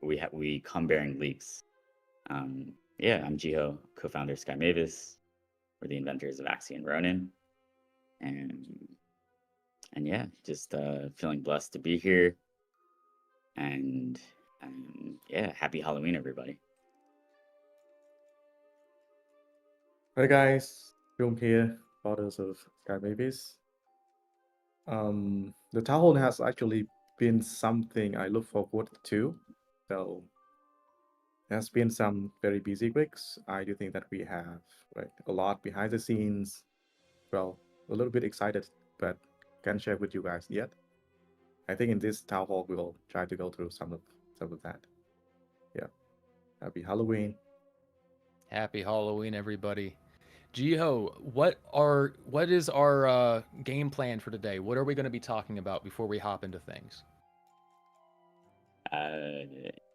we come bearing leaks. Yeah, I'm Jiho, co-founder of Sky Mavis. We're the inventors of Axie and Ronin, and yeah, just feeling blessed to be here, and yeah, happy Halloween, everybody. Hi guys, Trung here, founders of Sky Mavis. The town hall has actually been something I look forward to. So there's been some very busy weeks. I do think that we have a lot behind the scenes. Well, a little bit excited, but can't share with you guys yet. I think in this town hall we'll try to go through some of that. Yeah. Happy Halloween. Happy Halloween, everybody. Jiho, what is our game plan for today? What are we going to be talking about before we hop into things?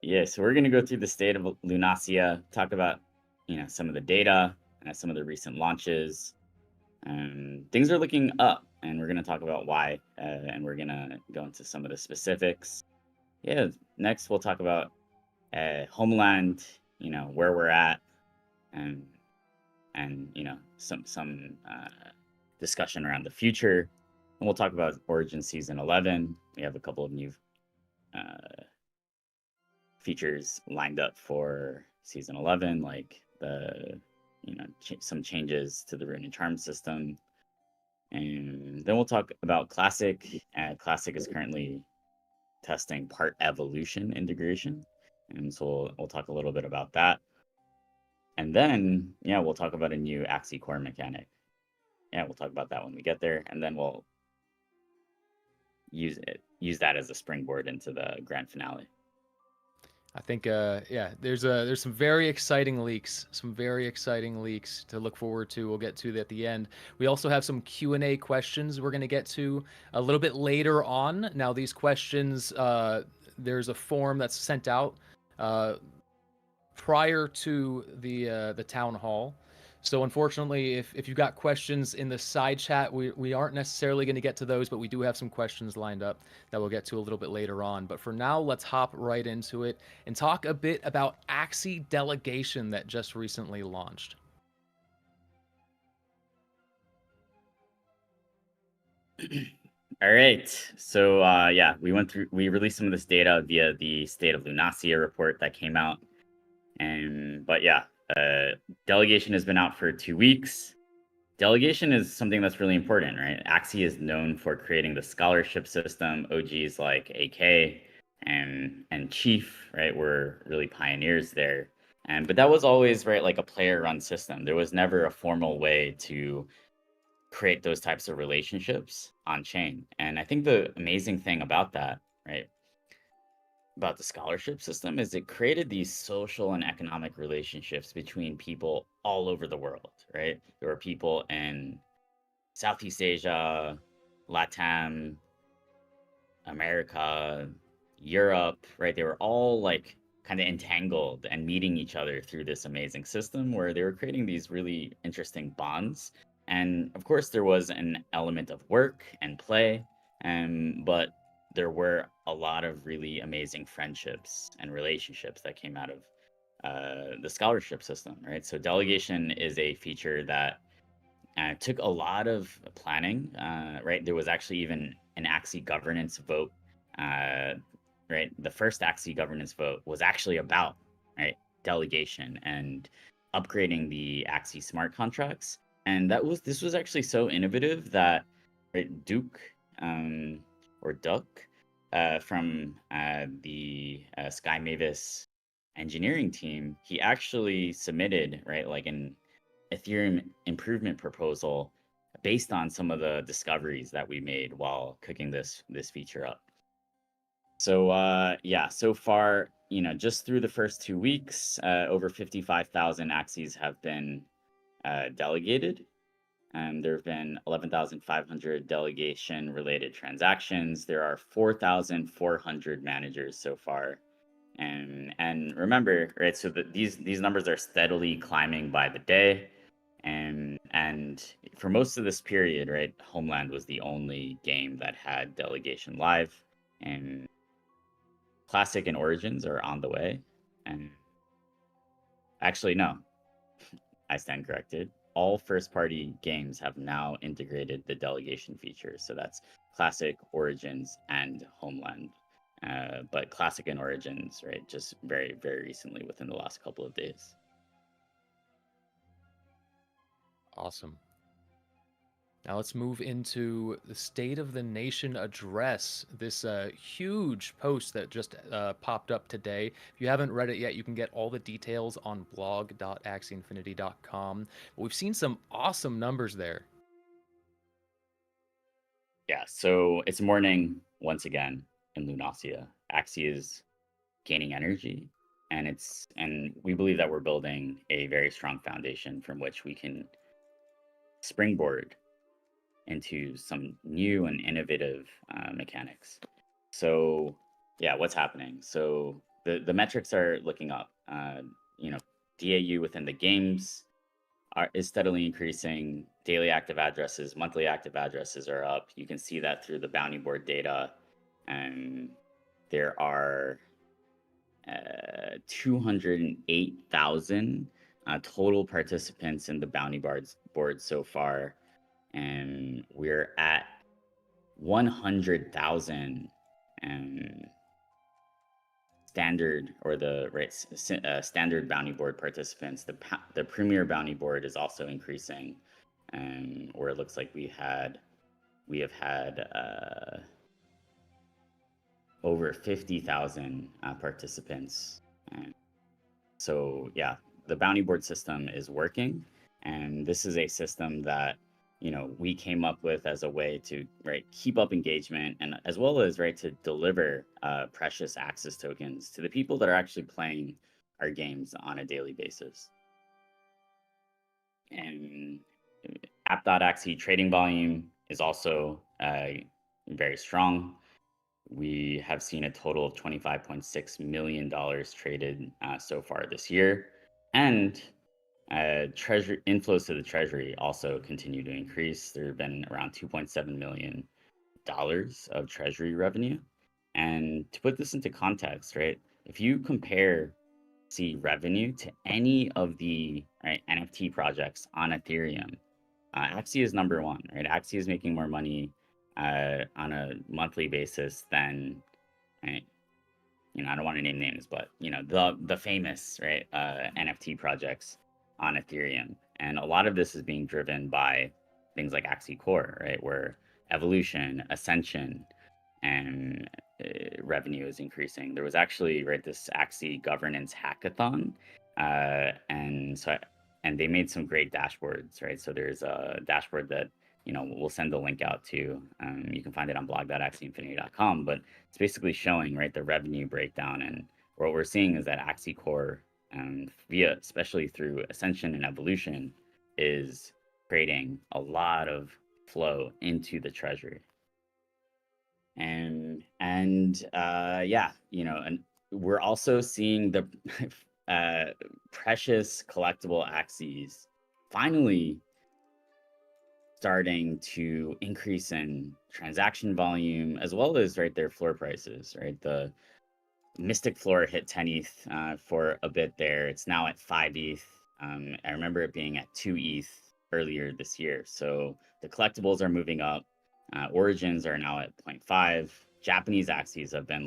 Yeah, so we're gonna go through the state of Lunasia, talk about some of the data, some of the recent launches. Things are looking up, and we're gonna talk about why, and we're gonna go into some of the specifics. Yeah, next we'll talk about Homeland, where we're at, and some discussion around the future, and we'll talk about Origin Season 11. We have a couple of new features lined up for Season 11, like the some changes to the Rune and Charm system. And then we'll talk about Classic. Classic is currently testing part evolution integration, and so we'll talk a little bit about that. And then, yeah, we'll talk about a new Axie core mechanic. Yeah, we'll talk about that when we get there, and then we'll use that as a springboard into the grand finale. I think, yeah, there's some very exciting leaks, to look forward to. We'll get to that at the end. We also have some Q&A questions we're going to get to a little bit later on. Now, these questions, there's a form that's sent out prior to the town hall. So unfortunately, if you've got questions in the side chat, we aren't necessarily going to get to those, but we do have some questions lined up that we'll get to a little bit later on. But for now, let's hop right into it and talk a bit about Axie Delegation that just recently launched. All right. So yeah, we released some of this data via the State of Lunasia report that came out. But yeah, delegation has been out for 2 weeks. Delegation is something that's really important, right? Axie is known for creating the scholarship system. OGs like AK and Chief, right, were really pioneers there. But that was always, right, like a player-run system. There was never a formal way to create those types of relationships on chain. And I think the amazing thing about that, right, about the scholarship system is it created these social and economic relationships between people all over the world, right? There were people in Southeast Asia, Latam, America, Europe, right? They were all like kind of entangled and meeting each other through this amazing system where they were creating these really interesting bonds. And of course, there was an element of work and play, but there were a lot of really amazing friendships and relationships that came out of the scholarship system, right? So delegation is a feature that took a lot of planning, right? There was actually even an Axie governance vote, right? The first Axie governance vote was actually about, right, delegation and upgrading the Axie smart contracts. And this was actually so innovative that, right, Duke, or Duck, from the Sky Mavis engineering team, he actually submitted, right, like an Ethereum improvement proposal based on some of the discoveries that we made while cooking this feature up. So yeah, so far, just through the first 2 weeks, over 55,000 Axies have been delegated. There have been 11,500 delegation related transactions. There are 4,400 managers so far. And remember, right, so that these numbers are steadily climbing by the day. And for most of this period, right, Homeland was the only game that had delegation live. And Classic and Origins are on the way. And actually, no, I stand corrected. All first-party games have now integrated the delegation feature. So that's Classic, Origins, and Homeland. But Classic and Origins, right, just very, very recently within the last couple of days. Awesome. Now let's move into the State of the Nation address. This huge post that just popped up today. If you haven't read it yet, you can get all the details on blog.axieinfinity.com. But we've seen some awesome numbers there. Yeah, so it's morning once again in Lunasia. Axie is gaining energy, and we believe that we're building a very strong foundation from which we can springboard into some new and innovative mechanics. So yeah, what's happening? So the metrics are looking up. DAU within the games is steadily increasing. Daily active addresses, monthly active addresses are up. You can see that through the bounty board data. There are 208,000 total participants in the bounty board so far. And we're at 100,000 standard or standard bounty board participants. The premier bounty board is also increasing, where it looks like we have had over 50,000 participants. So yeah, the bounty board system is working, and this is a system that we came up with as a way to keep up engagement, and as well as to deliver precious access tokens to the people that are actually playing our games on a daily basis. And app.axie trading volume is also very strong. We have seen a total of $25.6 million traded so far this year, and treasury inflows to the treasury also continue to increase. There have been around $2.7 million of treasury revenue. And to put this into context, if you compare revenue to any of the NFT projects on Ethereum, Axie is number one. Axie is making more money on a monthly basis than I don't want to name names, but the famous NFT projects on Ethereum. And a lot of this is being driven by things like Axie Core, where evolution, ascension, and revenue is increasing. There was actually this Axie governance hackathon, and they made some great dashboards, So there's a dashboard that we'll send the link out to. You can find it on blog.axieinfinity.com, but it's basically showing the revenue breakdown. And what we're seeing is that Axie Core, especially through ascension and evolution, is creating a lot of flow into the treasury. And we're also seeing the precious collectible Axies finally starting to increase in transaction volume, as well as their floor prices. The Mystic floor hit 10 ETH for a bit there. It's now at 5 ETH. I remember it being at 2 ETH earlier this year. So the collectibles are moving up. Origins are now at 0.5. Japanese Axies have been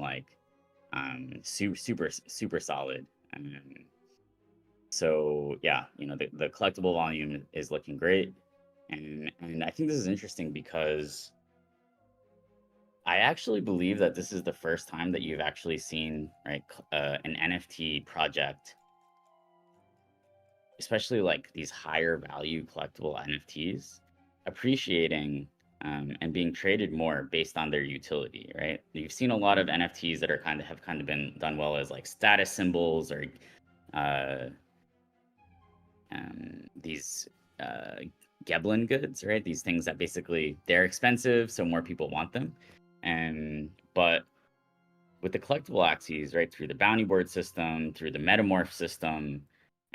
super solid. So yeah, the collectible volume is looking great. And I think this is interesting because I actually believe that this is the first time that you've actually seen an NFT project, especially these higher value collectible NFTs, appreciating and being traded more based on their utility. You've seen a lot of NFTs that have kind of been done well as status symbols or these Geblin goods, These things that basically they're expensive, so more people want them. But with the collectible Axies, through the bounty board system, through the metamorph system,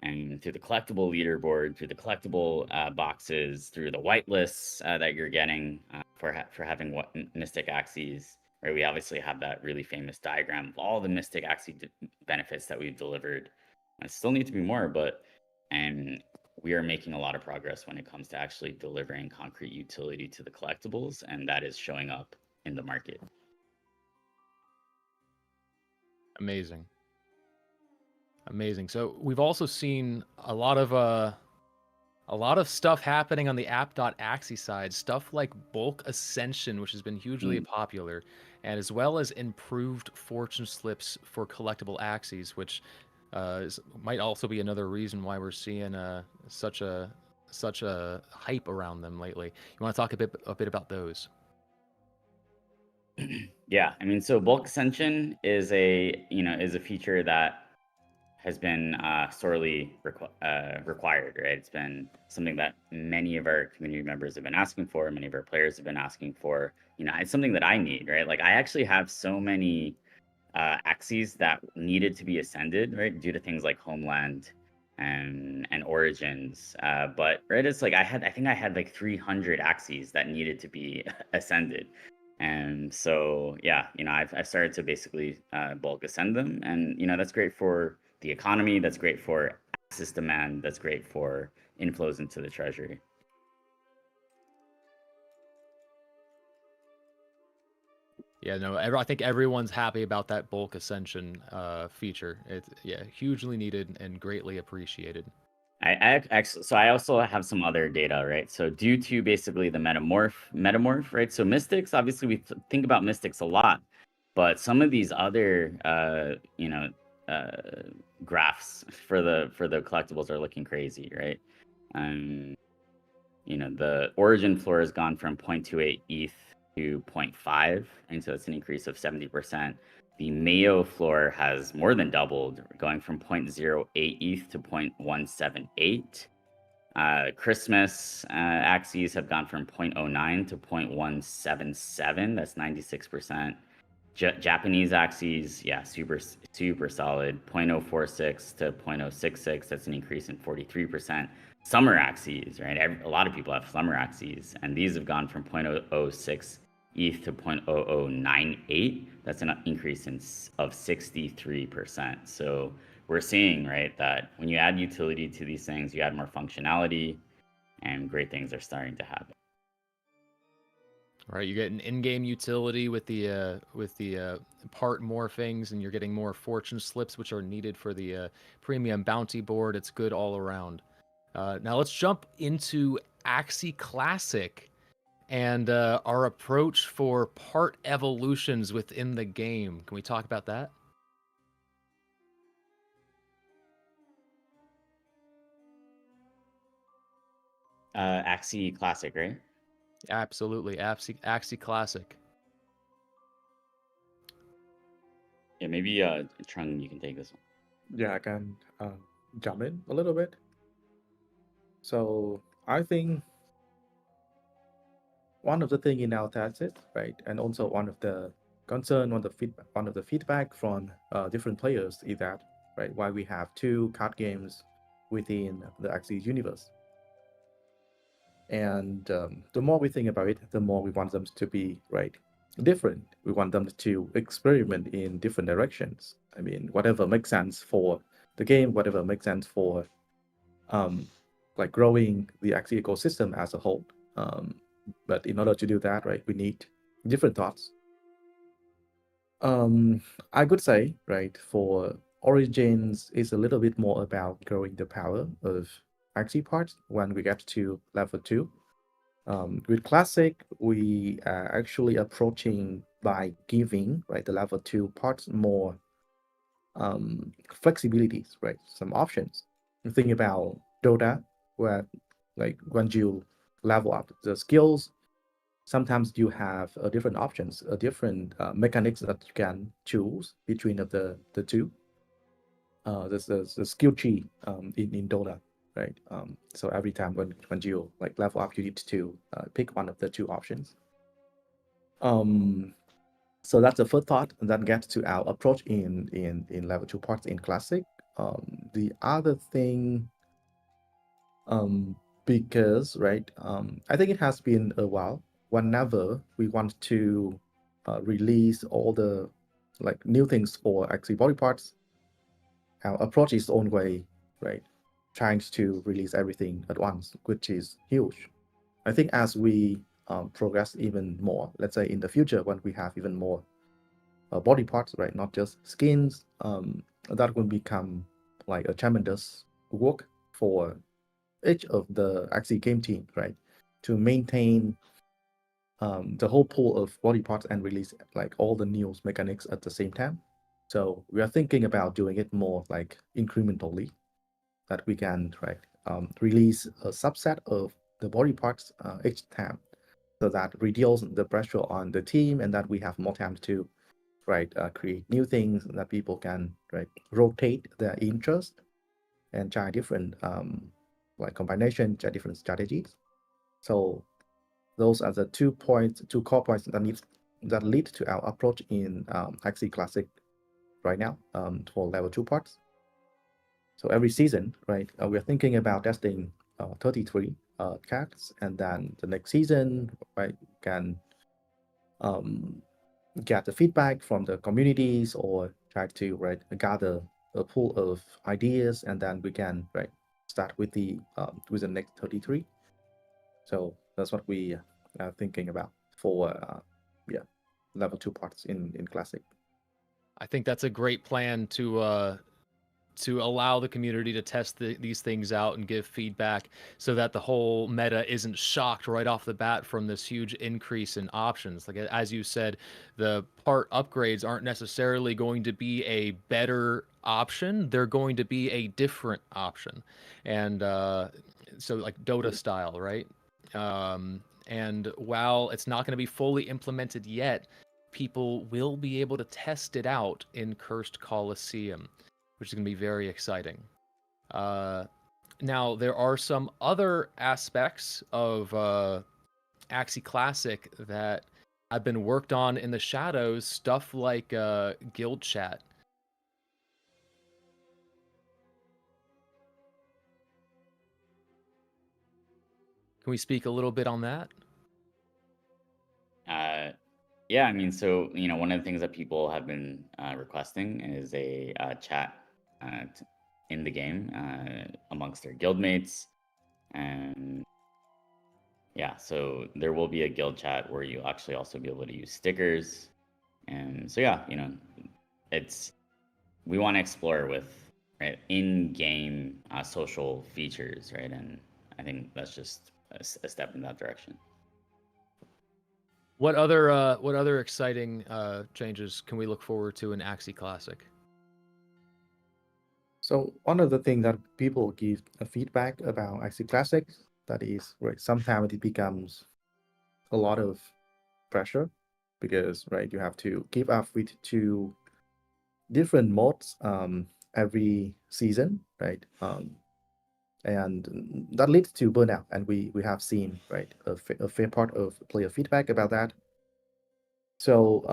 and through the collectible leaderboard, through the collectible boxes, through the whitelists that you're getting for having Mystic Axies, right? We obviously have that really famous diagram of all the Mystic Axie benefits that we've delivered. And still need to be more, but and we are making a lot of progress when it comes to actually delivering concrete utility to the collectibles, and that is showing up in the market. Amazing. Amazing. So we've also seen a lot of stuff happening on the app.axie side, stuff like bulk ascension, which has been hugely popular, and as well as improved fortune slips for collectible axies, which might also be another reason why we're seeing such a hype around them lately. You want to talk a bit about those? Yeah, I mean, so bulk ascension is a feature that has been sorely required, right? It's been something that many of our community members have been asking for, many of our players have been asking for. It's something that I need, right? Like I actually have so many axes that needed to be ascended, right, due to things like Homeland and Origins. But right, it's like I think I had like 300 axes that needed to be ascended. And so, yeah, I've started to basically bulk ascend them. And, that's great for the economy. That's great for access demand. That's great for inflows into the treasury. Yeah, no, I think everyone's happy about that bulk ascension feature. It's hugely needed and greatly appreciated. I actually, so I also have some other data, right? So due to basically the metamorph, right? So mystics, obviously we think about mystics a lot, but some of these other, graphs for the collectibles are looking crazy, right? The origin floor has gone from 0.28 ETH to 0.5, and so it's an increase of 70%. The Mayo floor has more than doubled, going from 0.08 ETH to 0.178. Christmas axes have gone from 0.09 to 0.177. That's 96%. Japanese axes, yeah, super solid. 0.046 to 0.066. That's an increase in 43%. Summer axes, right? A lot of people have summer axes, and these have gone from 0.006 ETH to 0.0098. That's an increase of 63%. So we're seeing, right, that when you add utility to these things, you add more functionality, and great things are starting to happen. Right, you get an in-game utility with the part morphings, and you're getting more fortune slips, which are needed for the premium bounty board. It's good all around. Now let's jump into Axie Classic and our approach for part evolutions within the game. Can we talk about that? Axie Classic, right? Absolutely, Axie Classic. Yeah, maybe Trung, you can take this one. Yeah, I can jump in a little bit. So I think one of the thing in our thesis, right, and also one of the concern, one of the feedback from different players is that, right, why we have two card games within the Axie universe. And the more we think about it, the more we want them to be, right, different. We want them to experiment in different directions. I mean, whatever makes sense for the game, whatever makes sense for like growing the Axie ecosystem as a whole. But in order to do that, right, we need different thoughts. I could say, right, for Origins is a little bit more about growing the power of Axie parts when we get to level 2. With Classic, we are actually approaching by giving, right, the level 2 parts more flexibilities, right, some options. Think about Dota, where like when you level up the skills, sometimes you have different options, different mechanics that you can choose between the two. The skill tree in Dota, right? So every time when you like level up, you need to pick one of the two options. So that's the first thought, and then get to our approach in level 2 parts in Classic. The other thing, because right, I think it has been a while. Whenever we want to release all the like new things for Axie body parts, approach its own way, right? Trying to release everything at once, which is huge. I think as we progress even more, let's say in the future when we have even more body parts, right? Not just skins, that will become like a tremendous work for each of the Axie game team, right? To maintain the whole pool of body parts and release like all the new mechanics at the same time. So we are thinking about doing it more like incrementally, that we can release a subset of the body parts each time, so that reduces the pressure on the team and that we have more time to create new things that people can rotate their interest and try different like combination, try different strategies. So those are the 2 core points that lead to our approach in Axie Classic right now for level 2 parts. So every season, we're thinking about testing 33 cards, and then the next season, can get the feedback from the communities or try to gather a pool of ideas, and then we can start with the next 33. So that's what we are thinking about for level 2 parts in Classic. I think that's a great plan to allow the community to test these things out and give feedback, so that the whole meta isn't shocked right off the bat from this huge increase in options. Like as you said, the part upgrades aren't necessarily going to be a better option; they're going to be a different option, and so like Dota style, right? And while it's not going to be fully implemented yet, people will be able to test it out in Cursed Colosseum, which is going to be very exciting. Now, there are some other aspects of Axie Classic that have been worked on in the shadows, stuff like guild chat. Can we speak a little bit on that? Yeah, I mean, so one of the things that people have been requesting is a chat in the game amongst their guildmates, and yeah, so there will be a guild chat where you actually also be able to use stickers, and so yeah, we want to explore with in-game social features, right? And I think that's just a step in that direction. What other exciting changes can we look forward to in Axie Classic? So one of the things that people give a feedback about Axie Classic, that is sometimes it becomes a lot of pressure, because you have to keep up with 2 different modes every season, and that leads to burnout, and we have seen a fair part of player feedback about that. So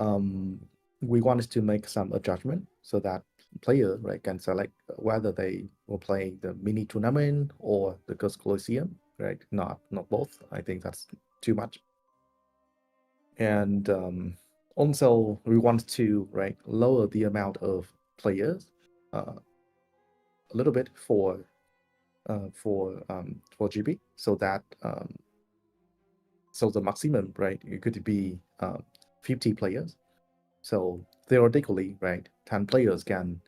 we wanted to make some adjustment so that player can select whether they will play the mini tournament or the Cursed Colosseum, not both. I think that's too much. And also we want to lower the amount of players a little bit for GB, so that so the maximum it could be 50 players. So theoretically 10 players can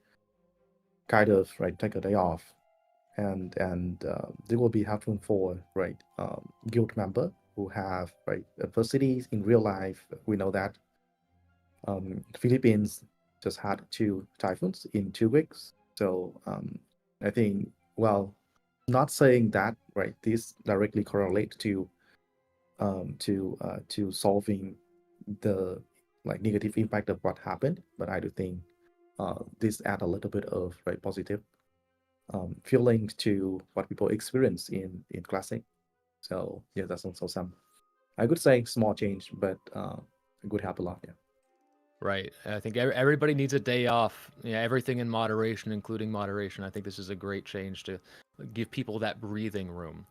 kind of take a day off, and they will be helpful for guild member who have adversities in real life. We know that Philippines just had 2 typhoons in 2 weeks. So I think, well, not saying that this directly correlates to solving the negative impact of what happened, but I do think this add a little bit of positive feelings to what people experience in Classic. So yeah, that's also some, I could say, small change, but it would help a lot. Yeah. Right. I think everybody needs a day off. Yeah, everything in moderation, including moderation. I think this is a great change to give people that breathing room.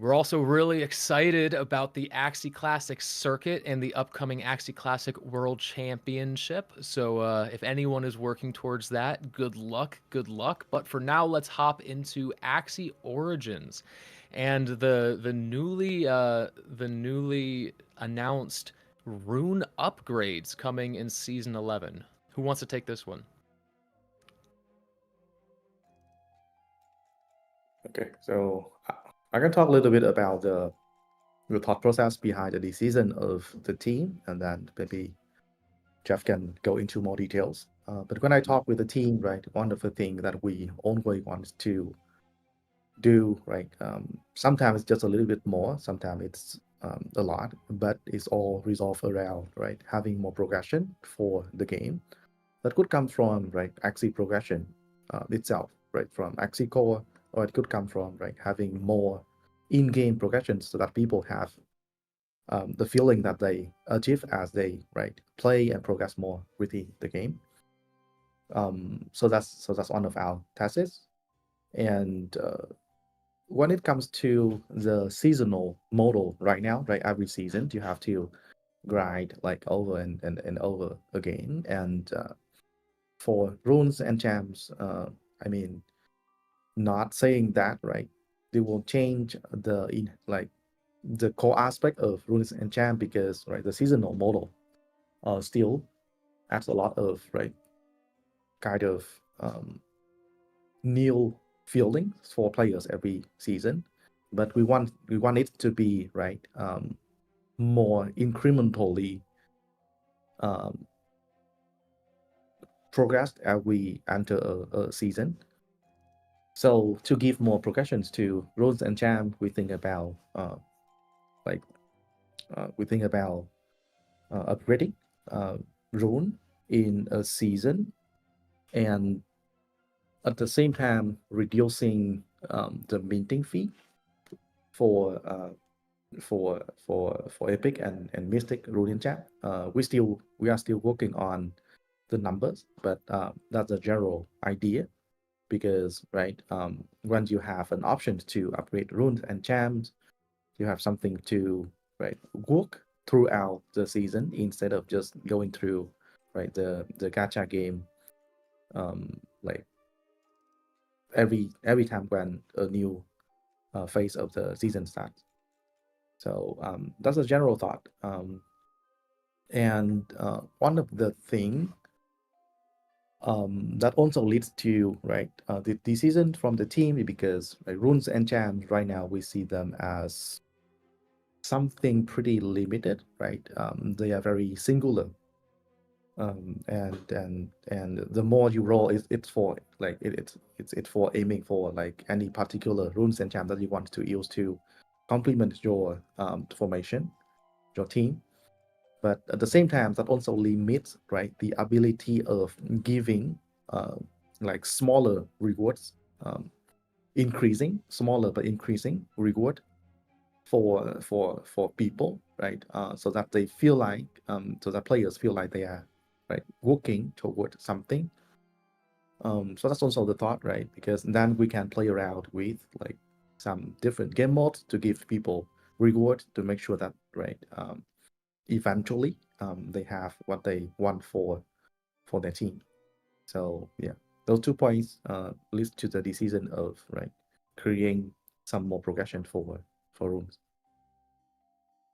We're also really excited about the Axie Classic circuit and the upcoming Axie Classic World Championship. So if anyone is working towards that, good luck, good luck. But for now, let's hop into Axie Origins and the newly announced rune upgrades coming in season 11. Who wants to take this one? Okay, so I can talk a little bit about the thought process behind the decision of the team, and then maybe Jeff can go into more details. But when I talk with the team, right, one of the things that we always want to do, right, sometimes it's just a little bit more, sometimes it's a lot, but it's all resolved around, right, having more progression for the game. That could come from, right, Axie progression itself, right, from Axie core, or it could come from, right, having more in-game progressions so that people have the feeling that they achieve as they, right, play and progress more within the game. So that's one of our tests. And when it comes to the seasonal model right now, right, every season you have to grind like over and over again. And for runes and champs, I mean, not saying that, right, they will change the core aspect of runes and champ, because, right, the seasonal model still adds a lot of, right, kind of new feelings for players every season. But we want it to be, right, more incrementally um, progressed as we enter a season. So to give more progressions to runes and champ, we think about upgrading rune in a season, and at the same time reducing the minting fee for epic and mystic rune champ. We are still working on the numbers, but that's a general idea, because, right, once you have an option to upgrade runes and champs, you have something to, right, work throughout the season instead of just going through, right, the gacha game like every time when a new phase of the season starts. So that's a general thought. And one of the thing that also leads to, right, the decision from the team, because, right, runes and champs right now we see them as something pretty limited, right? They are very singular, and the more you roll, it's for like it's for aiming for like any particular runes and champs that you want to use to complement your formation, your team. But at the same time, that also limits, right, the ability of giving like smaller rewards, increasing smaller but increasing reward for people, right? So that they feel like, so that players feel like they are, right, working toward something. So that's also the thought, right? Because then we can play around with like some different game modes to give people reward to make sure that, right, eventually they have what they want for their team. So yeah, those 2 points leads to the decision of, right, creating some more progression for rooms.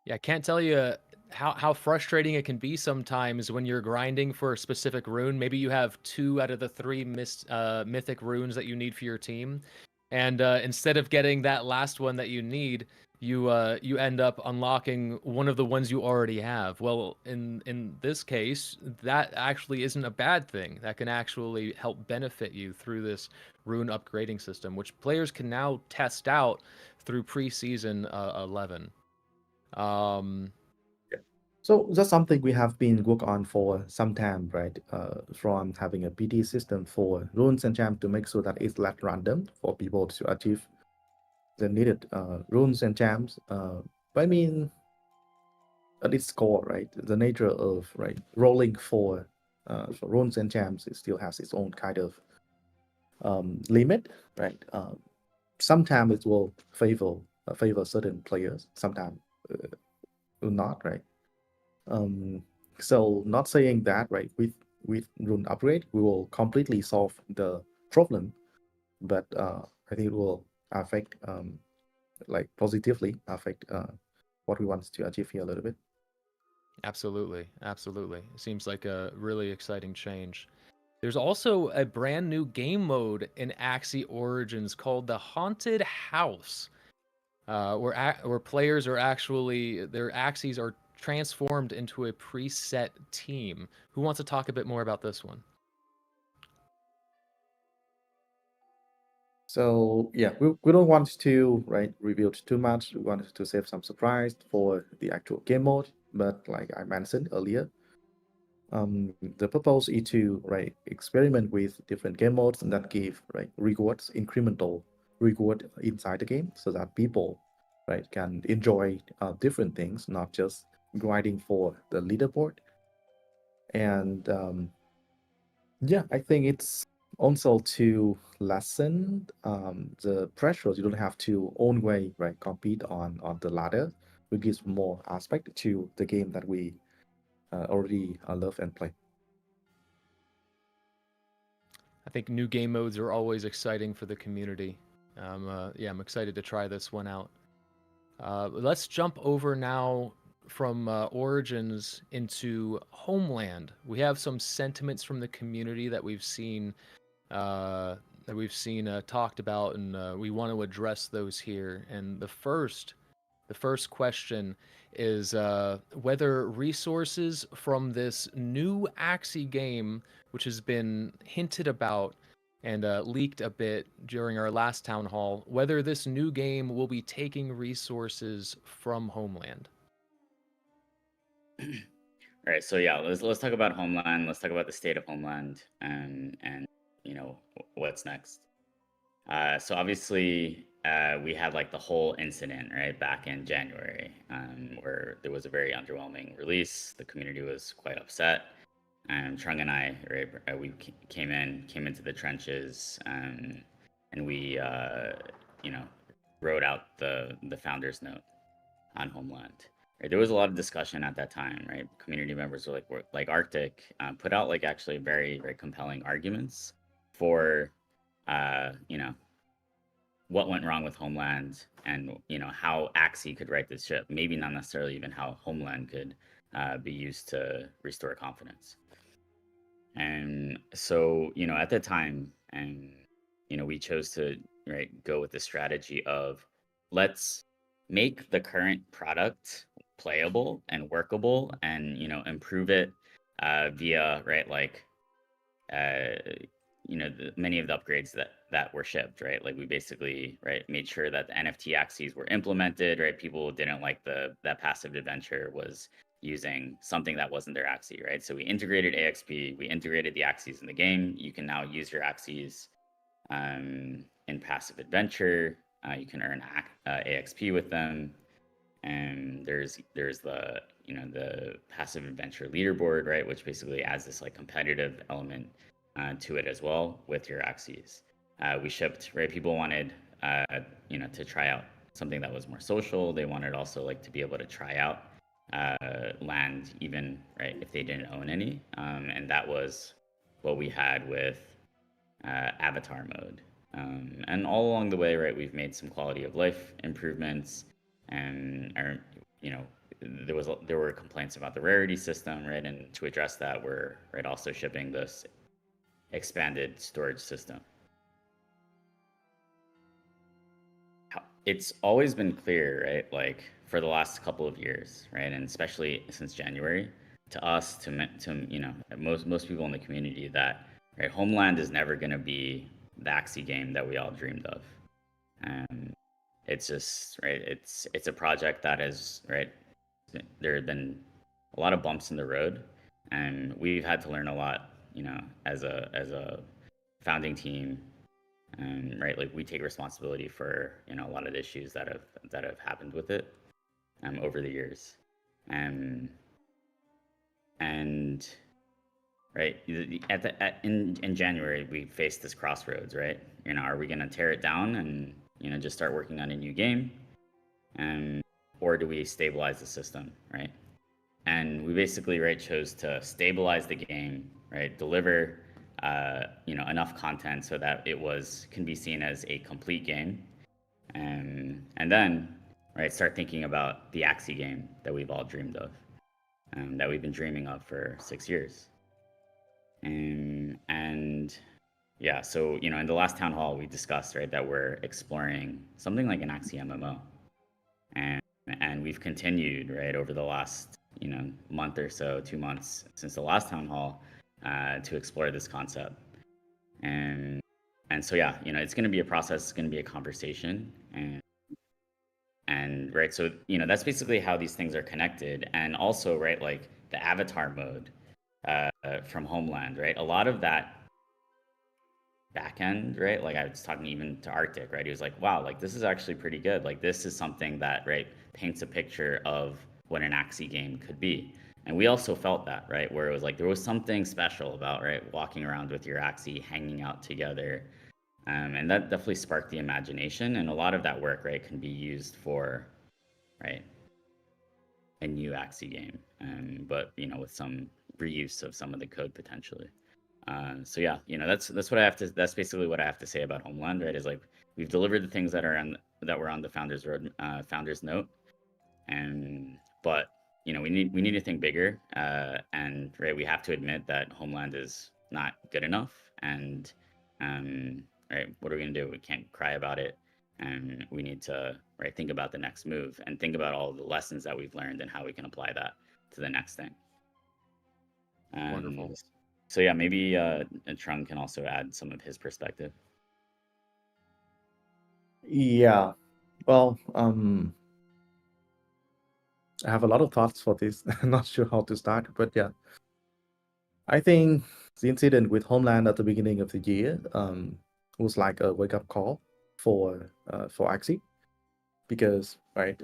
Yeah, I can't tell you how frustrating it can be sometimes when you're grinding for a specific rune. Maybe you have 2 out of the 3 mythic runes that you need for your team, and instead of getting that last one that you need, you end up unlocking one of the ones you already have. Well, in this case, that actually isn't a bad thing. That can actually help benefit you through this rune upgrading system, which players can now test out through preseason 11. So that's something we have been work on for some time, right? From having a PD system for runes and champs to make sure that it's less random for people to achieve the needed runes and champs. But I mean, at its core, right, the nature of, right, rolling for runes and champs, it still has its own kind of limit, right? Sometimes it will favor favor certain players, sometimes not, right? Um, so not saying that, right, with rune upgrade we will completely solve the problem, but I think it will affect like positively affect what we want to achieve here a little bit. Absolutely, absolutely. It seems like a really exciting change. There's also a brand new game mode in Axie Origins called the Haunted House, where players are actually their Axies are transformed into a preset team. Who wants to talk a bit more about this one? So yeah, we don't want to right reveal too much. We wanted to save some surprise for the actual game mode. But like I mentioned earlier, the purpose is to right experiment with different game modes and that give right rewards, incremental reward inside the game, so that people right can enjoy different things, not just grinding for the leaderboard. And yeah, I think it's also to lessen the pressures. You don't have to own way right compete on the ladder, which gives more aspect to the game that we already love and play. I think new game modes are always exciting for the community. Yeah, I'm excited to try this one out. Let's jump over now from Origins into Homeland. We have some sentiments from the community that we've seen talked about, and we want to address those here. And the first question is whether resources from this new Axie game, which has been hinted about and leaked a bit during our last town hall, whether this new game will be taking resources from Homeland. All right, so yeah, let's talk about Homeland. Let's talk about the state of Homeland and what's next. So obviously, we had like the whole incident right back in January, where there was a very underwhelming release. The community was quite upset, and Trung and I, right, we came into the trenches, and we, wrote out the founder's note on Homeland. Right, there was a lot of discussion at that time, right? Community members were like Arctic put out like actually very, very compelling arguments for, what went wrong with Homeland and how Axie could right this ship. Maybe not necessarily even how Homeland could be used to restore confidence. And so at that time, and we chose to go with the strategy of let's make the current product playable and workable, and improve it via many of the upgrades that were shipped, right? Like we basically made sure that the NFT Axies were implemented, right? People didn't like that passive adventure was using something that wasn't their Axie, right? So we integrated AXP, we integrated the Axies in the game. You can now use your Axies in passive adventure. You can earn AXP with them, and there's the the passive adventure leaderboard, right, which basically adds this like competitive element to it as well with your Axies. We shipped, right? People wanted to try out something that was more social. They wanted also like to be able to try out land even if they didn't own any, and that was what we had with avatar mode. And all along the way, we've made some quality of life improvements, and there were complaints about the rarity system, right? And to address that, we're also shipping this expanded storage system. It's always been clear, right? Like for the last couple of years, right, and especially since January, to us, to most people in the community, that Homeland is never going to be the Axie game that we all dreamed of. It's just it's a project that is there have been a lot of bumps in the road, and we've had to learn a lot, as a founding team. Like we take responsibility for a lot of the issues that have happened with it over the years, and in January we faced this crossroads, right? Are we going to tear it down and just start working on a new game, or do we stabilize the system, right? And we basically, right, chose to stabilize the game, right, deliver, enough content so that can be seen as a complete game, and then, right, start thinking about the Axie game that we've all dreamed of, that we've been dreaming of for 6 years. And yeah, so in the last town hall we discussed, right, that we're exploring something like an Axie MMO, and we've continued, right, over the last month or so, 2 months since the last town hall, to explore this concept. And so yeah, it's going to be a process, it's going to be a conversation, and right, so that's basically how these things are connected. And also, right, like the avatar mode from Homeland, right, a lot of that back end, right, like I was talking even to Arctic, right, he was like, wow, like this is actually pretty good, like this is something that, right, paints a picture of what an Axie game could be. And we also felt that, right, where it was like there was something special about, right, walking around with your Axie, hanging out together, and that definitely sparked the imagination. And a lot of that work, right, can be used for, right, a new Axie game, but with some reuse of some of the code potentially. So yeah, that's what I have to. That's basically what I have to say about Homeland. Right, is like we've delivered the things that were on the founders founders note, but we need to think bigger. And right, we have to admit that Homeland is not good enough. And right, what are we gonna do? We can't cry about it, and we need to, right, think about the next move and think about all the lessons that we've learned and how we can apply that to the next thing. Wonderful. So yeah, maybe Trung can also add some of his perspective. Yeah. Well, I have a lot of thoughts for this. I'm not sure how to start, but yeah. I think the incident with Homeland at the beginning of the year was like a wake-up call for Axie, because right,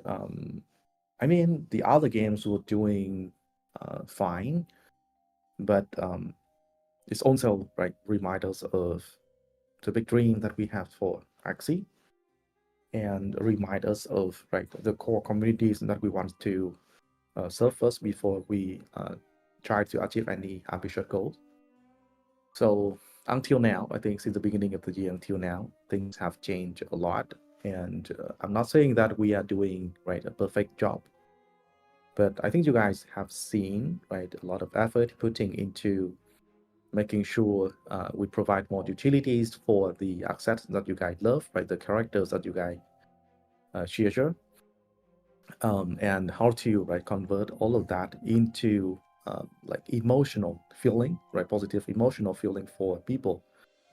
I mean the other games were doing fine, but it's also right remind us of the big dream that we have for Axie, and remind us of right the core communities that we want to serve first before we try to achieve any ambitious goals. So until now, I think since the beginning of the year until now, things have changed a lot. And I'm not saying that we are doing right a perfect job, but I think you guys have seen right a lot of effort putting into making sure we provide more utilities for the assets that you guys love, right? The characters that you guys treasure, and how to right convert all of that into like emotional feeling, right? Positive emotional feeling for people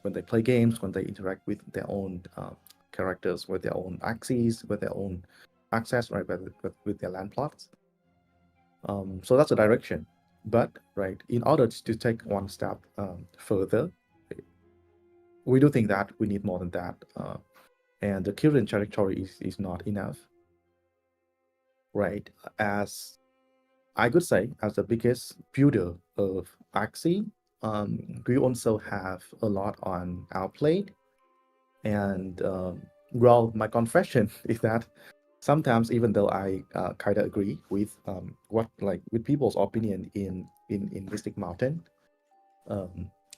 when they play games, when they interact with their own characters, with their own axes, with their own access, right? With their land plots. So that's a direction. But right, in order to take one step further, we do think that we need more than that, and the current trajectory is not enough. Right, as I could say, as the biggest builder of Axie, we also have a lot on our plate. And well, my confession is that sometimes, even though I kind of agree with with people's opinion in Mystic Mountain,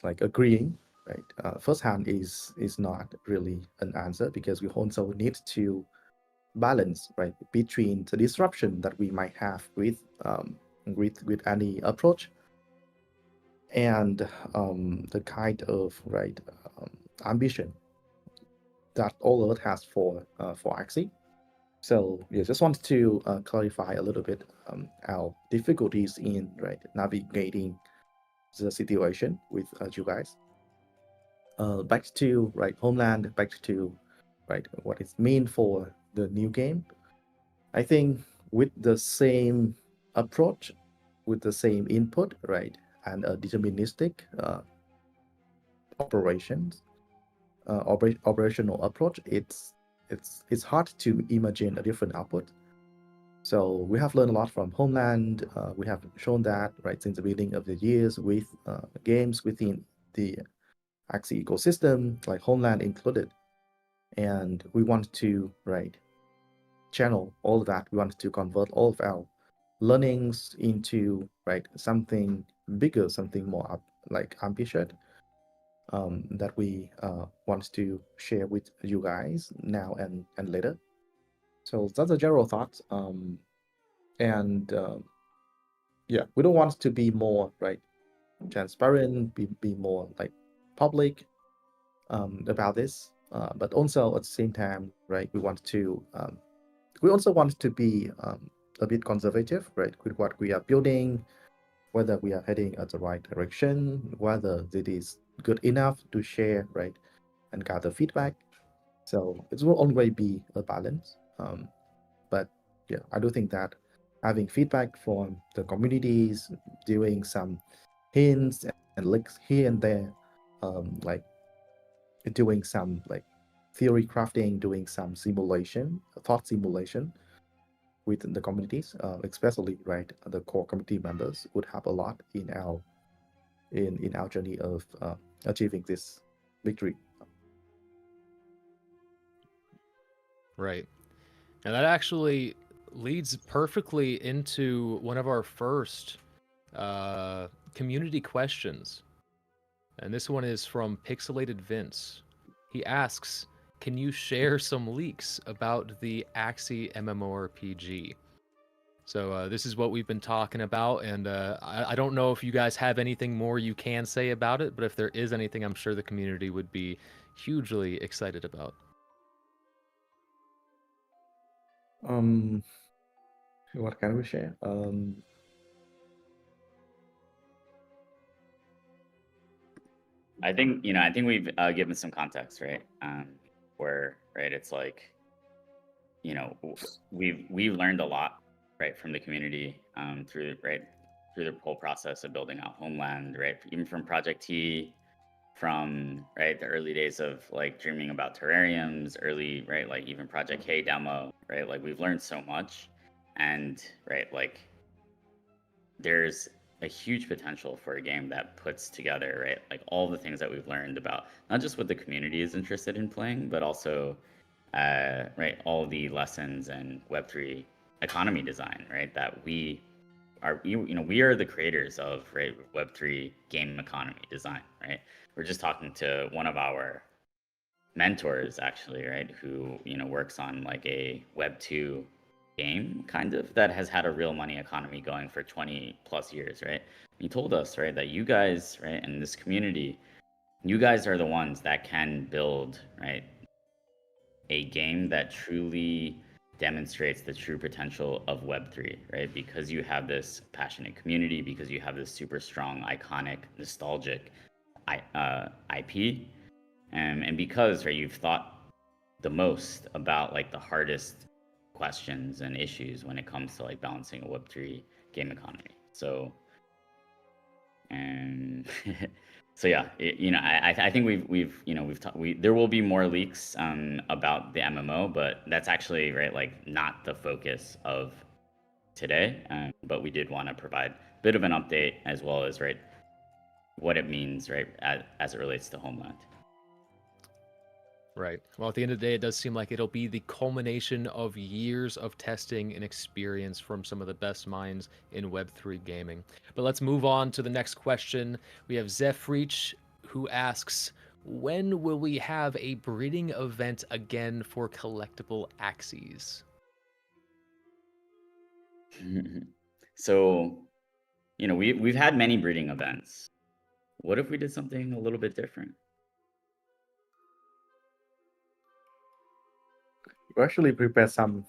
like agreeing, right, firsthand is not really an answer, because we also need to balance, right, between the disruption that we might have with any approach, and the kind of right ambition that all Earth has for Axie. So yeah, just wanted to clarify a little bit our difficulties in right navigating the situation with you guys. Back to right Homeland, back to right what it means for the new game. I think with the same approach, with the same input, right, and a deterministic operational approach, it's hard to imagine a different output. So we have learned a lot from Homeland. We have shown that right since the beginning of the years with games within the Axie ecosystem, like Homeland included, and we want to right channel all of that. We want to convert all of our learnings into right something bigger, something more like ambitious, that we want to share with you guys now and later. So that's a general thought. And yeah, we don't want to be more right transparent, be more like public about this. But also at the same time, right, we also want to be a bit conservative, right, with what we are building, whether we are heading at the right direction, whether it is good enough to share, right, and gather feedback. So it will always be a balance. But yeah, I do think that having feedback from the communities, doing some hints and links here and there, like doing some like theory crafting, doing some simulation, thought simulation with the communities, especially right the core community members would help a lot in our journey of achieving this victory. Right. And that actually leads perfectly into one of our first community questions. And this one is from Pixelated Vince. He asks, can you share some leaks about the Axie MMORPG? So this is what we've been talking about, and I don't know if you guys have anything more you can say about it, but if there is anything, I'm sure the community would be hugely excited about. What can we share? I think I think we've given some context, right? Where right, it's like we've learned a lot, right, from the community through the whole process of building out Homeland, right? Even from Project T, from right the early days of like dreaming about terrariums, early right like even Project K demo, right? Like we've learned so much, and right like there's a huge potential for a game that puts together right like all the things that we've learned about not just what the community is interested in playing, but also right all the lessons and Web3 economy design, right? That we are we are the creators of right Web3 game economy design, right? We're just talking to one of our mentors actually, right, who works on like a Web2 game kind of that has had a real money economy going for 20 plus years, right? He told us, right, that you guys, right, in this community, you guys are the ones that can build, right, a game that truly demonstrates the true potential of Web3, right? Because you have this passionate community, because you have this super strong, iconic, nostalgic IP, and because right, you've thought the most about like the hardest questions and issues when it comes to like balancing a Web3 game economy. So, and so yeah, I think there will be more leaks about the MMO, but that's actually right like not the focus of today. But we did want to provide a bit of an update as well as right what it means right as it relates to Homeland. Right. Well, at the end of the day, it does seem like it'll be the culmination of years of testing and experience from some of the best minds in Web3 gaming. But let's move on to the next question. We have Zephreach, who asks, when will we have a breeding event again for collectible Axies? So, we've had many breeding events. What if we did something a little bit different? We actually prepared some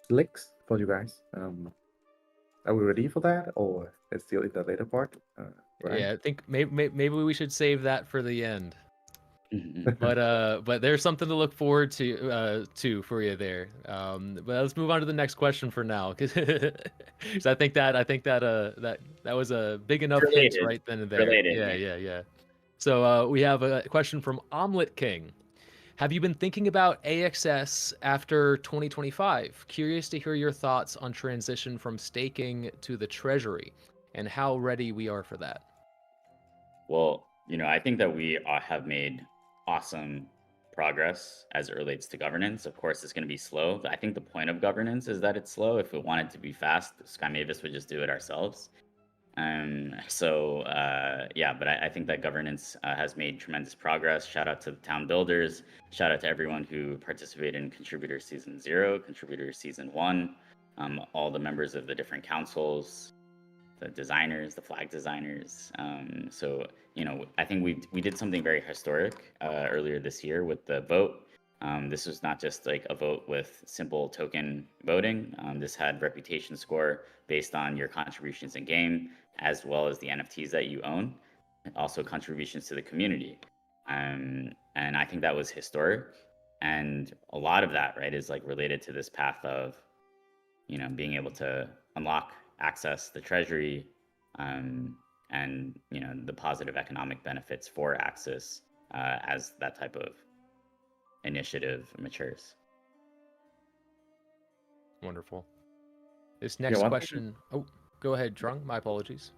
links for you guys. Are we ready for that, or it's still in the later part? Right? Yeah, I think maybe we should save that for the end. But there's something to look forward to for you there. But let's move on to the next question for now, because I think that was a big enough hint Related. right then and there. Related. Yeah. So we have a question from Omelet King. Have you been thinking about AXS after 2025? Curious to hear your thoughts on transition from staking to the treasury and how ready we are for that. Well, I think that we have made awesome progress as it relates to governance. Of course, it's going to be slow. I think the point of governance is that it's slow. If we wanted to be fast, Sky Mavis would just do it ourselves. Yeah, but I think that governance has made tremendous progress. Shout out to the town builders. Shout out to everyone who participated in Contributor Season 0, Contributor Season 1, all the members of the different councils, the designers, the flag designers. I think we did something very historic earlier this year with the vote. This was not just like a vote with simple token voting. This had reputation score based on your contributions in game, as well as the NFTs that you own, and also contributions to the community. And I think that was historic. And a lot of that, right, is like related to this path of, being able to unlock, access the treasury, and the positive economic benefits for Axis as that type of initiative matures. Wonderful. This next one thing- question. Oh, go ahead, Trung. My apologies.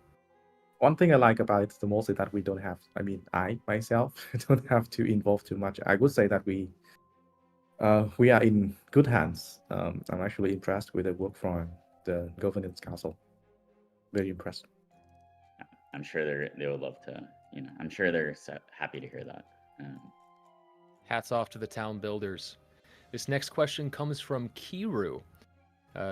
One thing I like about it the most is that we don't have, I myself don't have to involve too much. I would say that we are in good hands. I'm actually impressed with the work from the governance council. Very impressed. I'm sure they would love to, I'm sure they're happy to hear that. Hats off to the town builders. This next question comes from Kiru.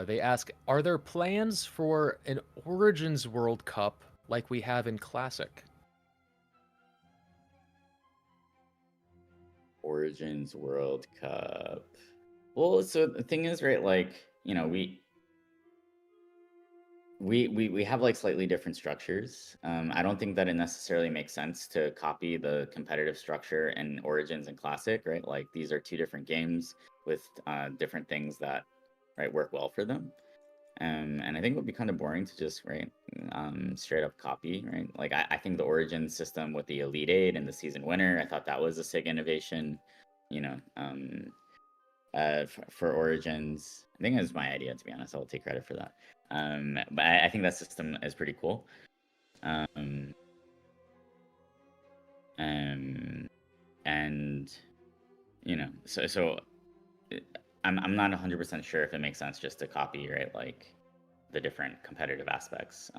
They ask, are there plans for an Origins World Cup like we have in Classic? Origins World Cup. Well, so the thing is, right, like, we have like slightly different structures. I don't think that it necessarily makes sense to copy the competitive structure in Origins and Classic, right? Like these are two different games with different things that work well for them. And I think it would be kind of boring to just straight up copy, right? Like I think the Origin system with the Elite Eight and the season winner, I thought that was a sick innovation, for Origins. I think it was my idea, to be honest. I'll take credit for that. But I think that system is pretty cool. And so I'm not 100% sure if it makes sense just to copy, right, like the different competitive aspects,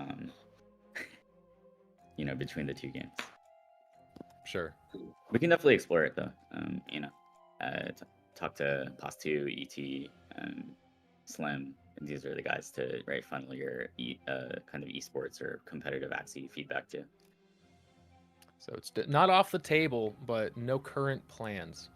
between the two games. Sure. We can definitely explore it though. Talk to Pos2, ET, Slim. These are the guys to funnel your kind of esports or competitive Axie feedback to. So it's not off the table, but no current plans.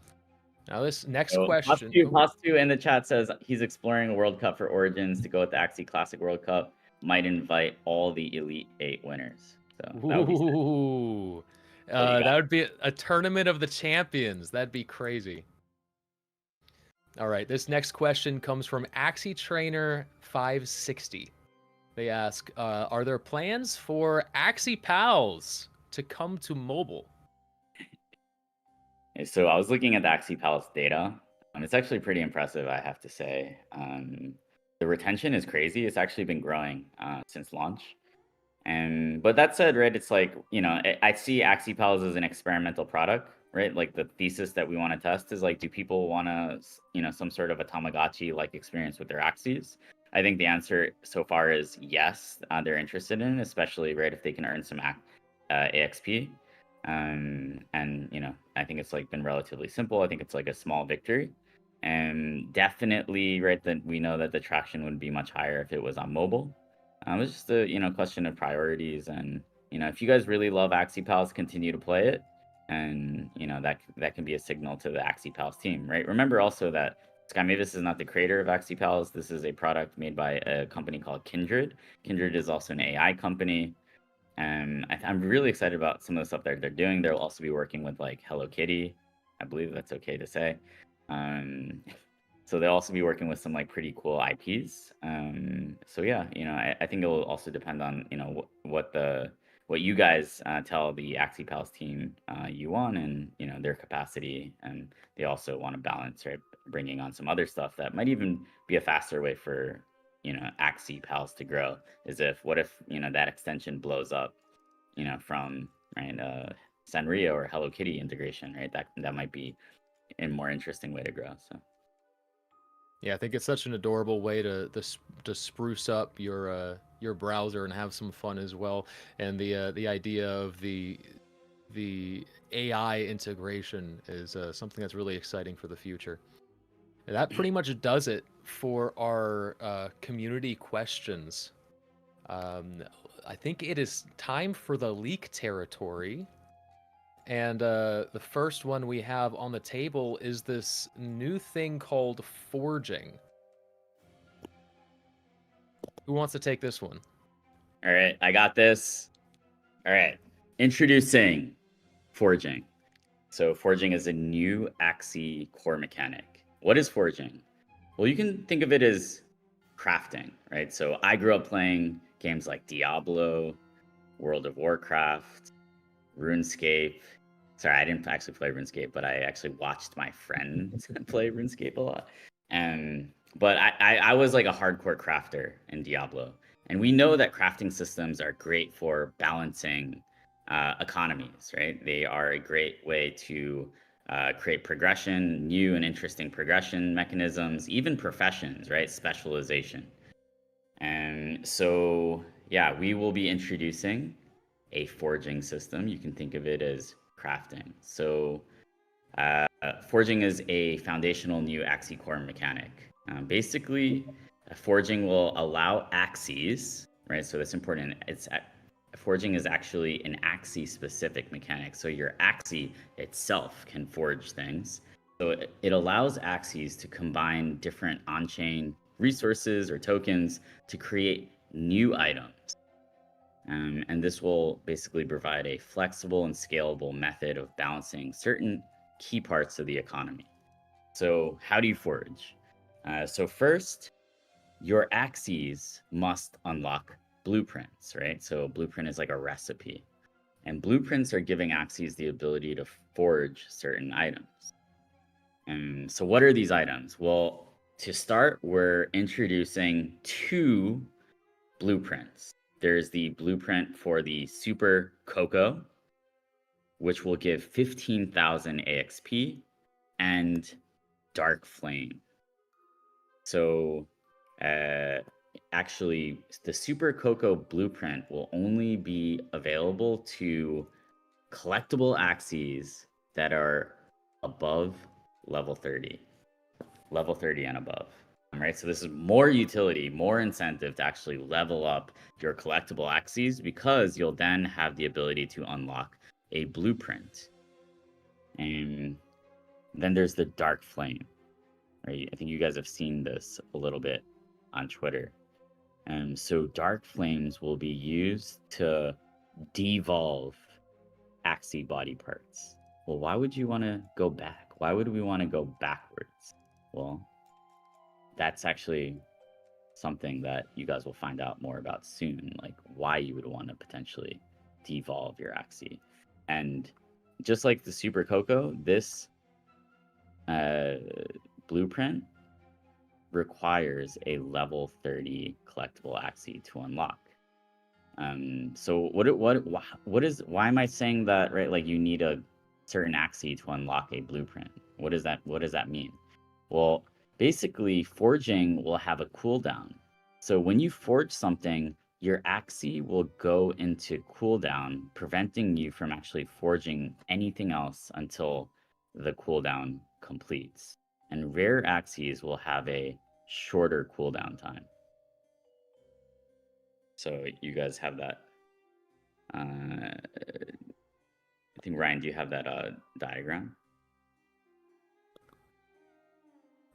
Now this next question. Pos2 in the chat says he's exploring a World Cup for Origins to go with the Axie Classic World Cup. Might invite all the Elite 8 winners. So that would be sick. Ooh. That would be a tournament of the champions. That'd be crazy. All right, this next question comes from Axie Trainer 560. They ask, are there plans for Axie Pals to come to mobile? So I was looking at the Axie Pals data. It's actually pretty impressive, I have to say. The retention is crazy. It's actually been growing since launch. But that said, right, it's like, I see Axie Pals as an experimental product, right? Like the thesis that we want to test is like, do people want to, some sort of a Tamagotchi-like experience with their Axies? I think the answer so far is yes, they're interested in it, especially, right, if they can earn some AXP. I think it's like been relatively simple. I think it's like a small victory. And definitely, right, that we know that the traction would be much higher if it was on mobile. It's just a question of priorities, and if you guys really love Axie Pals, continue to play it, and that can be a signal to the Axie Pals team, right? Remember also that Sky Mavis is not the creator of Axie Pals. This is a product made by a company called Kindred. Kindred is also an AI company. I'm really excited about some of the stuff that they're doing. They'll also be working with like Hello Kitty. I believe that's okay to say. So they'll also be working with some like pretty cool IPs. So yeah, I think it will also depend on what you guys tell the Axie Pals team you want, and their capacity, and they also want to balance, right, bringing on some other stuff that might even be a faster way for Axie Pals to grow. What if that extension blows up, from Sanrio or Hello Kitty integration, right? That might be more interesting way to grow. So Yeah, I think it's such an adorable way to spruce up your browser and have some fun as well. And the idea of the AI integration is something that's really exciting for the future. And that pretty much does it for our community questions. I think it is time for the leak territory. And the first one we have on the table is this new thing called forging. Who wants to take this one? all right, I got this. All right, introducing forging. So forging is a new Axie core mechanic. What is forging? Well, you can think of it as crafting, right? So I grew up playing games like Diablo, World of Warcraft, RuneScape. Sorry, I didn't actually play RuneScape, but I actually watched my friend play RuneScape a lot. But I was like a hardcore crafter in Diablo. And we know that crafting systems are great for balancing economies, right? They are a great way to create progression, new and interesting progression mechanisms, even professions, right? Specialization. And so, yeah, we will be introducing a forging system. You can think of it as crafting. So, forging is a foundational new Axie core mechanic. Basically, forging will allow Axies, right? So that's important. Forging is actually an Axie specific mechanic. So your Axie itself can forge things. So it allows Axies to combine different on-chain resources or tokens to create new items. And this will basically provide a flexible and scalable method of balancing certain key parts of the economy. So how do you forge? So first, your Axies must unlock blueprints, right? So blueprint is like a recipe. And blueprints are giving Axies the ability to forge certain items. And so what are these items? Well, to start, we're introducing 2 blueprints. There's the blueprint for the Super Cocoa, which will give 15,000 AXP, and Dark Flame. So actually, the Super Cocoa blueprint will only be available to collectible Axies that are above level 30. Level 30 and above. Right, so this is more utility, more incentive to actually level up your collectible Axies, because you'll then have the ability to unlock a blueprint. And then there's the Dark Flame, right? I think you guys have seen this a little bit on Twitter. So Dark Flames will be used to devolve Axie body parts. Well, why would you want to go back? Why would we want to go backwards? Well, that's actually something that you guys will find out more about soon, like why you would want to potentially devolve your Axie. And just like the Super Cocoa, this blueprint requires a level 30 collectible Axie to unlock. So why am I saying that, right? Like you need a certain Axie to unlock a blueprint. What does that mean? Well, basically forging will have a cooldown. So when you forge something, your Axie will go into cooldown, preventing you from actually forging anything else until the cooldown completes. And rare Axies will have a shorter cooldown time. So you guys have that. I think, Ryan, do you have that diagram?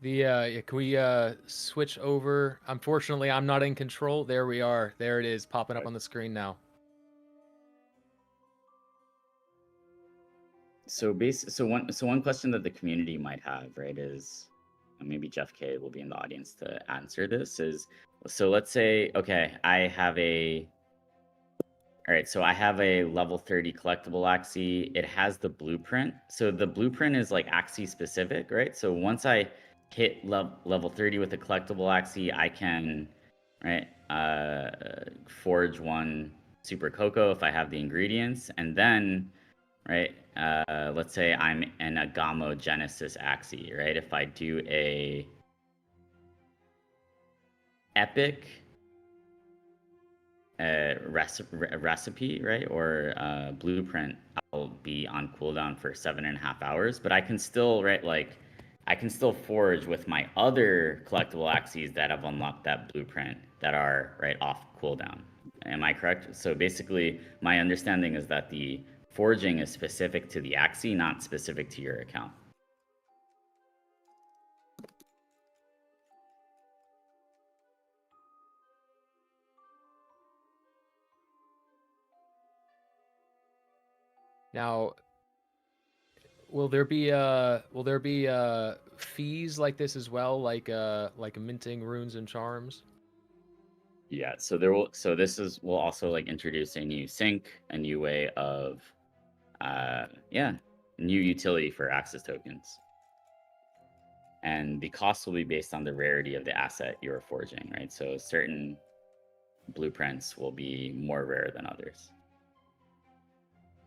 Can we switch over? Unfortunately, I'm not in control. There we are. There it is, popping up on the screen now. So one question that the community might have, right, is, and maybe Jeff K will be in the audience to answer this, is, so let's say, okay, I have a level 30 collectible Axie. It has the blueprint. So the blueprint is like Axie specific, right? So once I hit level 30 with a collectible Axie, I can, right, forge one Super Cocoa if I have the ingredients. And then right? Let's say I'm an agamogenesis Axie, right? If I do a epic recipe, right, or blueprint, I'll be on cooldown for 7.5 hours, but I can still, right, like, I can still forge with my other collectible Axies that have unlocked that blueprint that are, right, off cooldown. Am I correct? So basically, my understanding is that the forging is specific to the Axie, not specific to your account. Now, will there be fees like this as well, like minting runes and charms? Yeah, so we'll also like introduce a new sync, a new way of new utility for access tokens. And the cost will be based on the rarity of the asset you're forging, right? So certain blueprints will be more rare than others.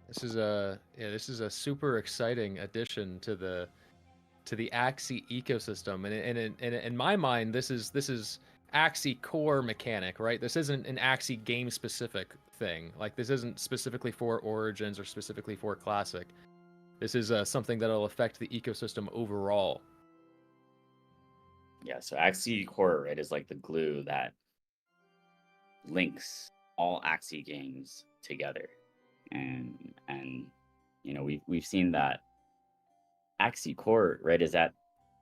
This is a super exciting addition to the Axie ecosystem, and in my mind, this is Axie core mechanic, right? This isn't an Axie game specific thing. Like, this isn't specifically for Origins or specifically for Classic. This is something that'll affect the ecosystem overall. Yeah, so Axie core, right, is like the glue that links all Axie games together. And you know, we've seen that Axie core, right, is that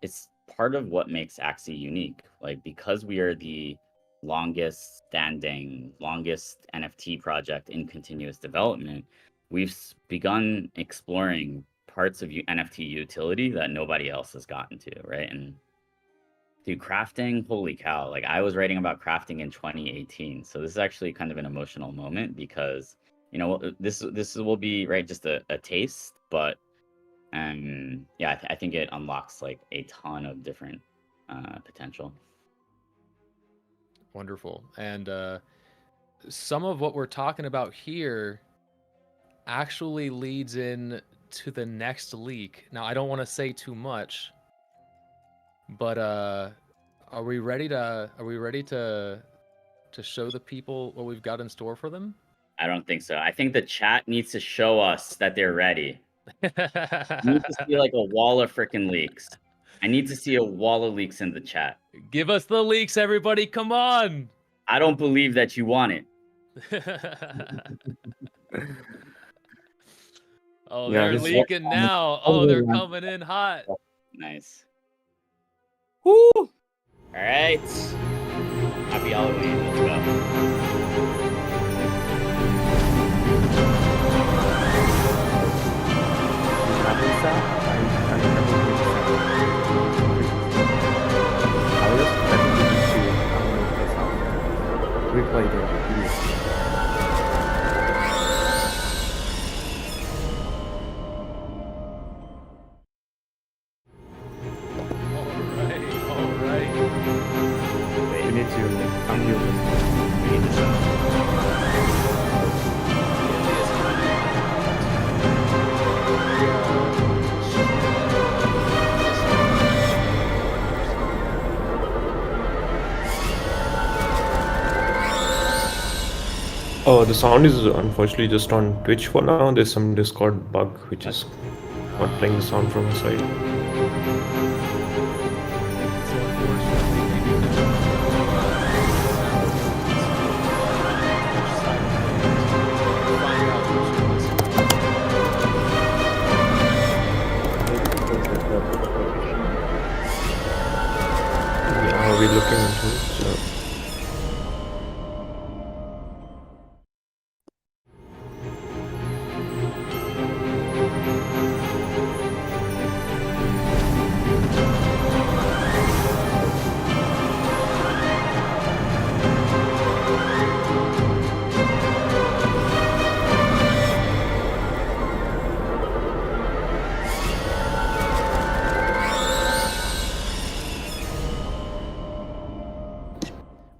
it's part of what makes Axie unique. Like, because we are the longest standing, longest NFT project in continuous development, we've begun exploring parts of NFT utility that nobody else has gotten to, right? And dude, crafting, holy cow. Like, I was writing about crafting in 2018. So this is actually kind of an emotional moment because, you know, this will be, right, just a taste, but yeah, I think it unlocks like a ton of different potential. Wonderful. And some of what we're talking about here actually leads in to the next leak. Now, I don't want to say too much, but are we ready to show the people what we've got in store for them? I don't think so. I think the chat needs to show us that they're ready. I need to see like a wall of freaking leaks. I need to see a wall of leaks in the chat. Give us the leaks, everybody. Come on. I don't believe that you want it. Oh, Yeah, they're this- leaking now. Oh, they're coming in hot. Nice. Woo! All right. Happy Halloween. Let's go. I remember I was expecting to replay the video. All right. We need to unmute this. We need to Oh, the sound is unfortunately just on Twitch for now. There's some Discord bug which is not playing the sound from the side. So unfortunately, Yeah, we're looking into it. So.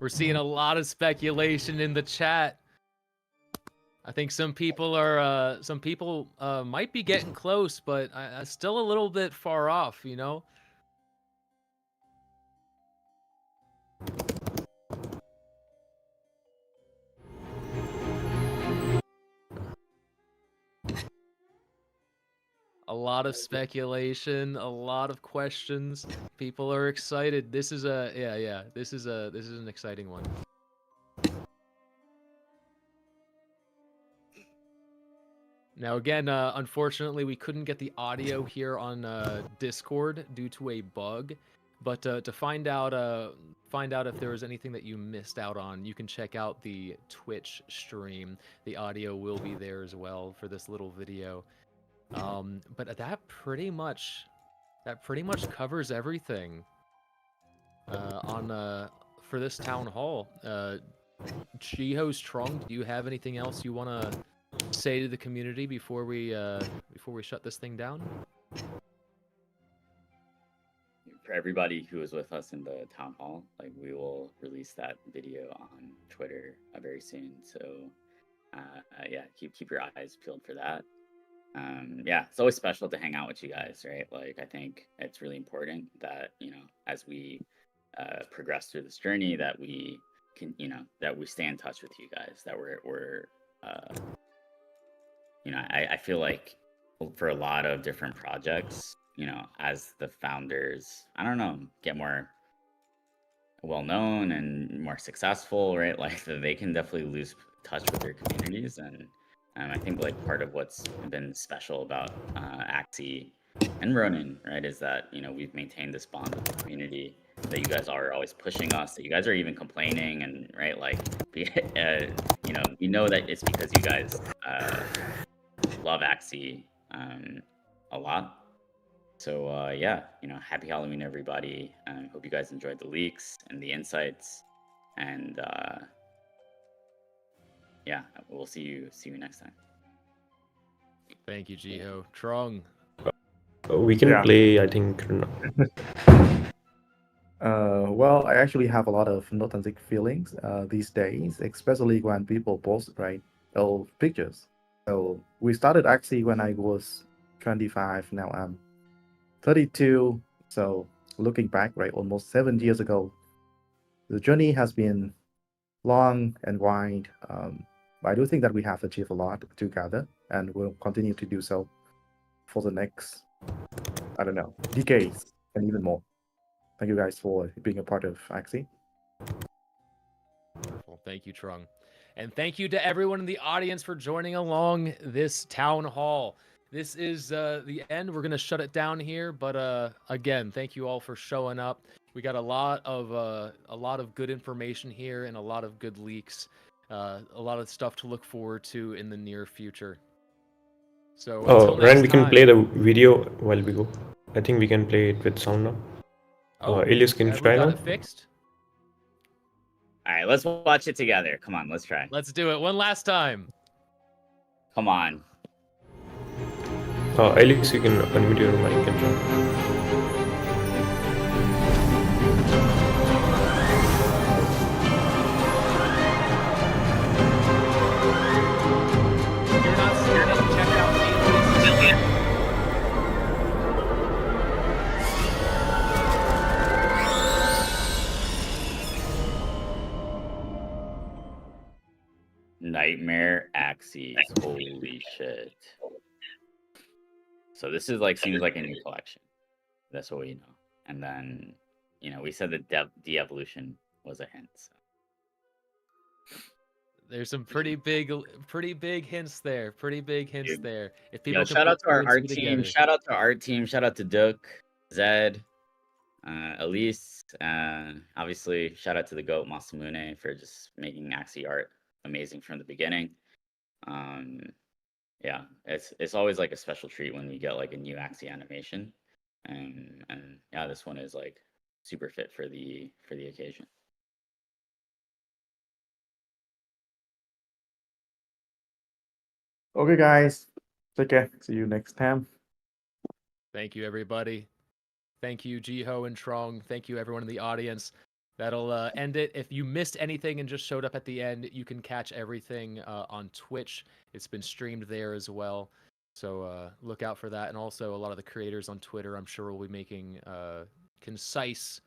we're seeing a lot of speculation in the chat. I think some people are might be getting close, but I still a little bit far off, you know. A lot of speculation, a lot of questions. People are excited. This is this is an exciting one. Now again, unfortunately, we couldn't get the audio here on Discord due to a bug. But to find out if there was anything that you missed out on, you can check out the Twitch stream. The audio will be there as well for this little video. But that pretty much covers everything for this town hall. Jihoz, Trung, do you have anything else you want to say to the community before we shut this thing down? For everybody who was with us in the town hall, like, we will release that video on Twitter very soon. So yeah, keep your eyes peeled for that. Yeah, it's always special to hang out with you guys, right? Like, I think it's really important that, you know, as we progress through this journey, that we can, you know, that we stay in touch with you guys, that we're you know, I feel like for a lot of different projects, you know, as the founders, I don't know, get more well known and more successful, right? Like, they can definitely lose touch with their communities. And I think, like, part of what's been special about Axie and Ronin, right, is that, you know, we've maintained this bond with the community, that you guys are always pushing us, that you guys are even complaining, and, right, like, you know, we know that it's because you guys love Axie a lot. So yeah, you know, happy Halloween, everybody. Hope you guys enjoyed the leaks and the insights, and yeah, we'll see you next time. Thank you, Jiho. Trung. We can Yeah. play, I think. Well, I actually have a lot of nostalgic feelings these days, especially when people post, right, old pictures. So we started actually when I was 25. Now I'm 32. So looking back, right, almost 7 years ago, the journey has been long and wide. But I do think that we have achieved a lot together, and we'll continue to do so for the next, I don't know, decades and even more. Thank you guys for being a part of Axie. Well, thank you, Trung. And thank you to everyone in the audience for joining along this town hall. This is the end. We're gonna shut it down here, but again, thank you all for showing up. We got a lot of good information here and a lot of good leaks, a lot of stuff to look forward to in the near future. So until Ryan, next we can time. play the video while we go. I think we can play it with sound now. Elias, can you have we try got now? it fixed? All right, let's watch it together. Come on, let's try. Let's do it one last time. Come on. Elias, you can unmute your mic and try. If you're not seeing it, check out Alias. Nightmare Axies. Holy shit. So this is like, seems like a new collection. That's what we know. And then, you know, we said that de-evolution was a hint. So. There's some pretty big hints there. Pretty big hints Dude. there. If people Yo, can shout put out to two our and art two team. together. Shout out to our art team. Shout out to Duke, Zed, Elise. Obviously, shout out to the GOAT Masamune for just making Axie art amazing from the beginning. Yeah, it's always like a special treat when we get like a new Axie animation, and yeah, this one is like super fit for the occasion. Okay, guys. Take care. See you next time. Thank you, everybody. Thank you, Jiho and Trung. Thank you, everyone in the audience. That'll end it. If you missed anything and just showed up at the end, you can catch everything on Twitch. It's been streamed there as well. So look out for that. And also a lot of the creators on Twitter, I'm sure, will be making concise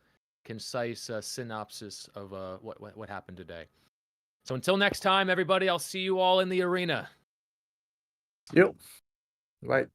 synopsis of what happened today. So until next time, everybody, I'll see you all in the arena. Yep. Right.